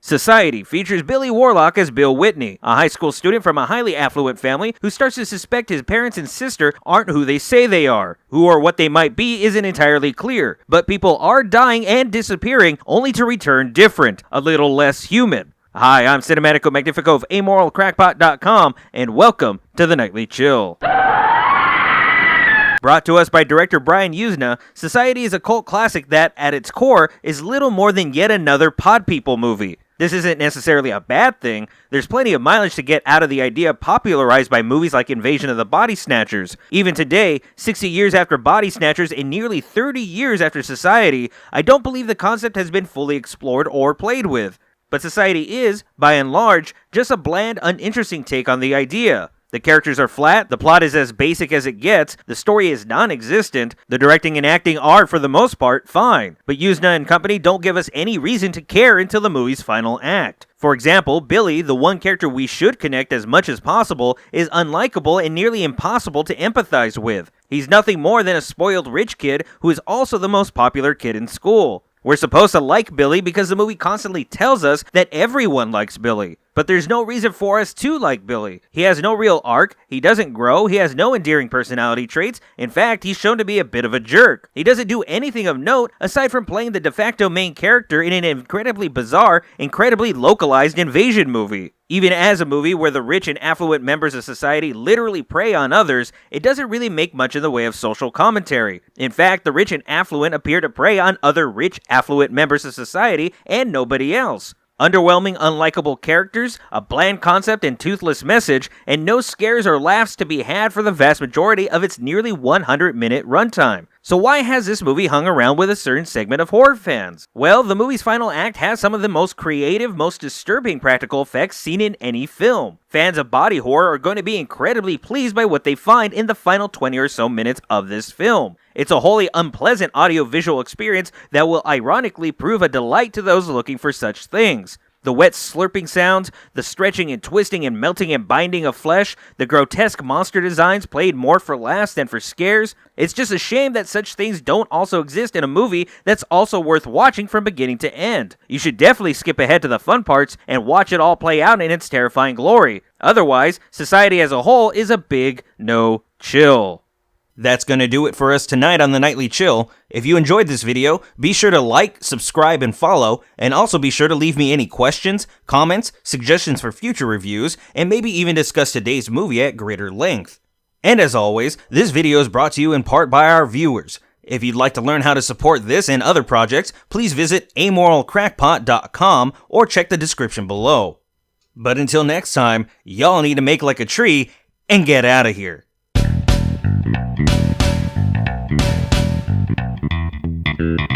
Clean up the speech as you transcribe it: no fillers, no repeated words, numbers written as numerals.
Society features Billy Warlock as Bill Whitney, a high school student from a highly affluent family who starts to suspect his parents and sister aren't who they say they are. Who or what they might be isn't entirely clear, but people are dying and disappearing only to return different, a little less human. Hi, I'm Cinematico Magnifico of AmoralCrackpot.com, and welcome to the Nightly Chill. Brought to us by director Brian Yuzna, Society is a cult classic that, at its core, is little more than yet another Pod People movie. This isn't necessarily a bad thing. There's plenty of mileage to get out of the idea popularized by movies like Invasion of the Body Snatchers. Even today, 60 years after Body Snatchers and nearly 30 years after Society, I don't believe the concept has been fully explored or played with. But Society is, by and large, just a bland, uninteresting take on the idea. The characters are flat, the plot is as basic as it gets, the story is non-existent, the directing and acting are, for the most part, fine. But Yuzna and company don't give us any reason to care until the movie's final act. For example, Billy, the one character we should connect as much as possible, is unlikable and nearly impossible to empathize with. He's nothing more than a spoiled rich kid who is also the most popular kid in school. We're supposed to like Billy because the movie constantly tells us that everyone likes Billy. But there's no reason for us to like Billy. He has no real arc, he doesn't grow, he has no endearing personality traits. In fact, he's shown to be a bit of a jerk. He doesn't do anything of note aside from playing the de facto main character in an incredibly bizarre, incredibly localized invasion movie. Even as a movie where the rich and affluent members of society literally prey on others, it doesn't really make much in the way of social commentary. In fact, the rich and affluent appear to prey on other rich, affluent members of society and nobody else. Underwhelming, unlikable characters, a bland concept and toothless message, and no scares or laughs to be had for the vast majority of its nearly 100-minute runtime. So why has this movie hung around with a certain segment of horror fans? Well, the movie's final act has some of the most creative, most disturbing practical effects seen in any film. Fans of body horror are going to be incredibly pleased by what they find in the final 20 or so minutes of this film. It's a wholly unpleasant audio-visual experience that will ironically prove a delight to those looking for such things. The wet slurping sounds, the stretching and twisting and melting and binding of flesh, the grotesque monster designs played more for laughs than for scares. It's just a shame that such things don't also exist in a movie that's also worth watching from beginning to end. You should definitely skip ahead to the fun parts and watch it all play out in its terrifying glory. Otherwise, Society as a whole is a big no-chill. That's going to do it for us tonight on the Nightly Chill. If you enjoyed this video, be sure to like, subscribe, and follow, and also be sure to leave me any questions, comments, suggestions for future reviews, and maybe even discuss today's movie at greater length. And as always, this video is brought to you in part by our viewers. If you'd like to learn how to support this and other projects, please visit AmoralCrackpot.com or check the description below. But until next time, y'all need to make like a tree and get out of here. Thank you.